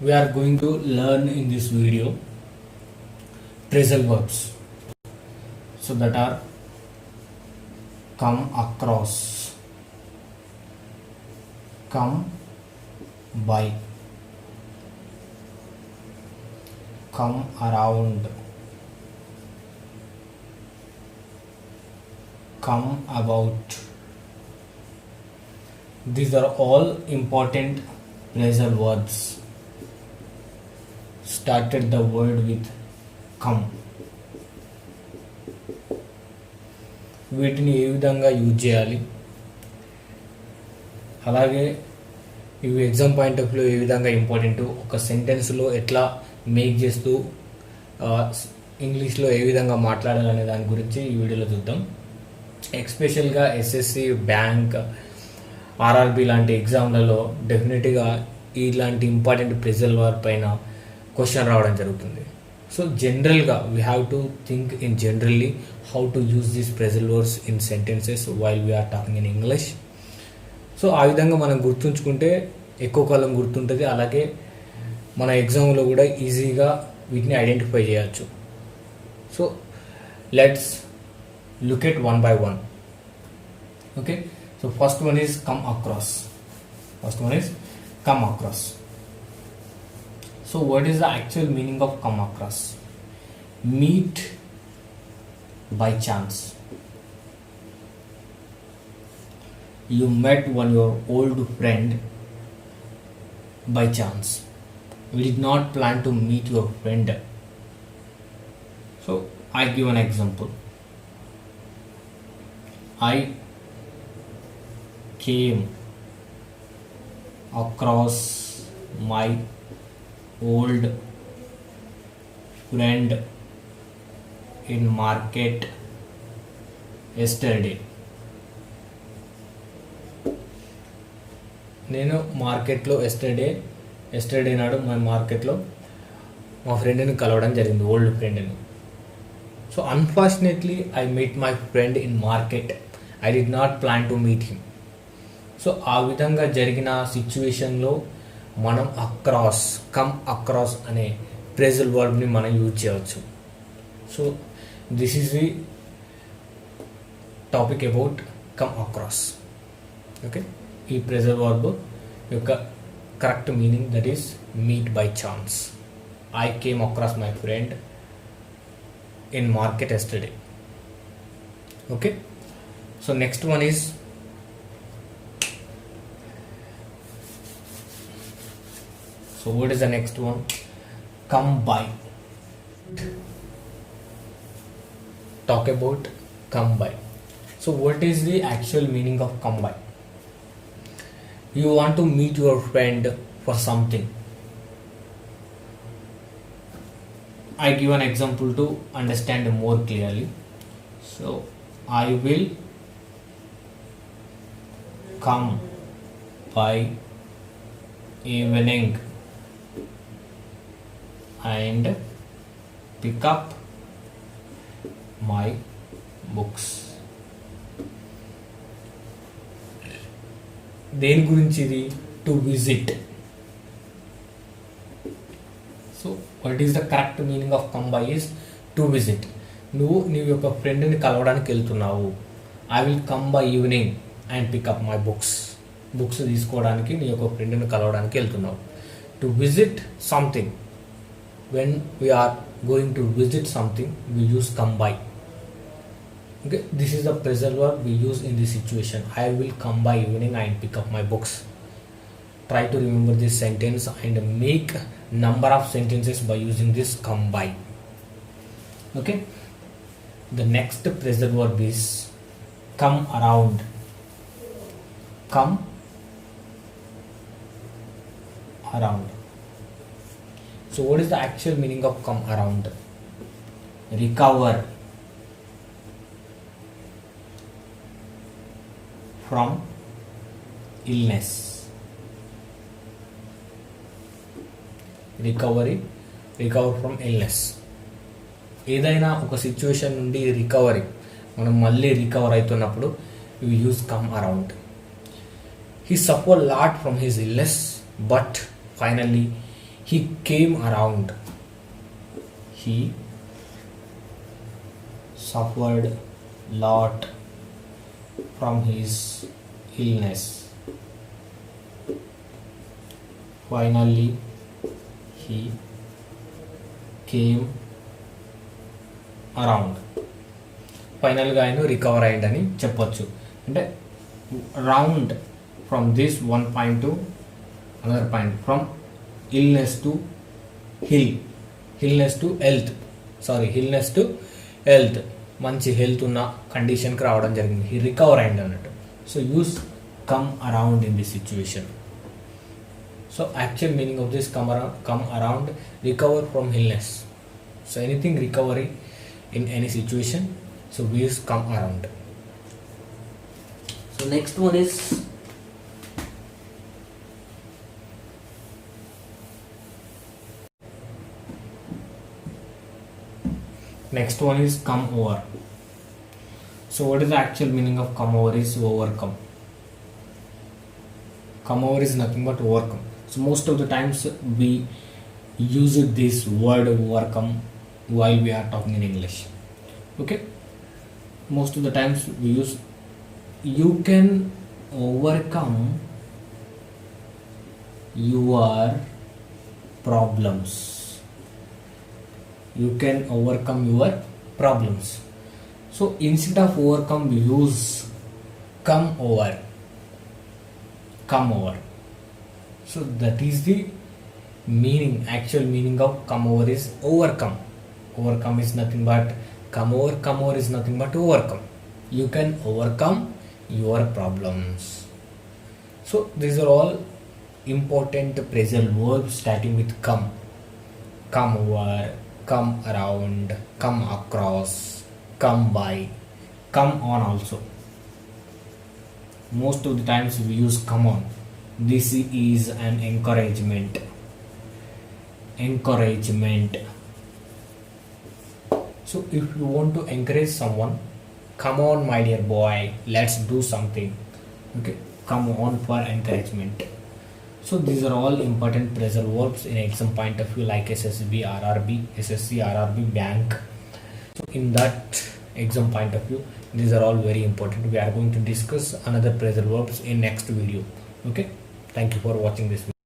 We are going to learn in this video phrasal verbs, so that are come across, come by, come around, come about. These are all important phrasal verbs. Started the word with come. వీటిని ఏ విధంగా use చేయాలి, అలాగే ఇవి exam point of view ఏ విధంగా important, ఒక సెంటెన్స్లో ఎట్లా make చేస్తూ ఇంగ్లీష్లో ఏ విధంగా మాట్లాడాలనే దాని గురించి ఈ వీడియోలో చూద్దాం. ఎస్పెషల్గా ఎస్ఎస్సి, బ్యాంక్, ఆర్ఆర్బి లాంటి ఎగ్జామ్లలో డెఫినెట్గా ఇలాంటి ఇంపార్టెంట్ ప్రెజల్ వర్బ్ పైన క్వశ్చన్ రావడం జరుగుతుంది. సో జనరల్గా we have to think in generally how to use these phrasal verbs in sentences while we're talking in English. So ఆ విధంగా మనం గుర్తుంచుకుంటే ఎక్కువ కాలం గుర్తుంటుంది, అలాగే మన ఎగ్జామ్లో కూడా ఈజీగా వీటిని ఐడెంటిఫై చేయొచ్చు. So let's look at one by one. Okay, so first one is come across. So what is the actual meaning of come across? Meet by chance. You met your old friend by chance. We did not plan to meet your friend. So I give an example. I came across my old friend in market yesterday. నేను మార్కెట్లో yesterday నాడు మా మార్కెట్లో మా ఫ్రెండ్ని కలవడం జరిగింది, old ఫ్రెండ్ని. So unfortunately I meet my friend in market. I did not plan to meet him. So ఆ విధంగా జరిగిన సిచ్యువేషన్లో మనం కమ్ అక్రాస్ అనే ప్రెజల్ వర్బ్ని మనం యూజ్ చేయవచ్చు. So this is the topic about come across. Okay, ఈ ప్రెజల్ వర్బ్ యొక్క correct meaning that is meet by chance. I came across my friend in market yesterday. Okay, so next one is So what is the next one? Come by. Talk about come by. So what is the actual meaning of come by? You want to meet your friend for something. I give an example to understand more clearly. So I will come by evening and pick up my books. దేని గురించి ఇది? To visit. So what is the correct meaning of come by is to visit. నువ్వు నీ యొక్క ఫ్రెండ్ని కలవడానికి వెళ్తున్నావు. I will come by evening and pick up my books తీసుకోవడానికి నీ యొక్క ఫ్రెండ్ని కలవడానికి వెళ్తున్నావు. To visit something. When we are going to visit something, we use come by. Okay, this is the phrasal verb we use in this situation. I will come by evening and pick up my books. Try to remember this sentence and make number of sentences by using this come by. Okay, the next phrasal verb is come around. Come around. So what is the actual meaning of come around? Recover from illness. Recover from illness. ఏదైనా ఒక situation నుండి recovery, మనం మళ్ళీ recover అవుతున్నప్పుడు we use come around. He suffered a lot from his illness, but finally he came around, he suffered lot from his illness, finally he came around. ఫైనల్గా ఆయన recover అయ్యిందని చెప్పొచ్చు. అంటే round from this one point to another point, from illness to హిల్నెస్ to health, మంచి health ఉన్న కండిషన్కి రావడం జరిగింది. He recover అయ్యింది అన్నట్టు. So use come around in this situation. So actual meaning of this come around, recover from illness. So anything recovery in any situation, so we use come around. So next one is come over. So what is the actual meaning of come over? Is overcome. Come over is nothing but overcome. So most of the times we use this word overcome while we are talking in English. Okay, most of the times we use you can overcome your problems. You can overcome your problems. So instead of overcome we use come over. So that is the meaning. Actual meaning of come over is overcome. Overcome is nothing but come over is nothing but overcome. You can overcome your problems. So these are all important phrasal verbs starting with come over, come around, come across, come by, come on also. Most of the times we use come on. This is an encouragement. So if you want to encourage someone, come on my dear boy, let's do something. Okay, come on for encouragement. So these are all important phrasal verbs in exam point of view, like SSB, RRB, SSC, RRB, bank. So in that exam point of view, these are all very important. We are going to discuss another phrasal verbs in next video. Okay, thank you for watching this video.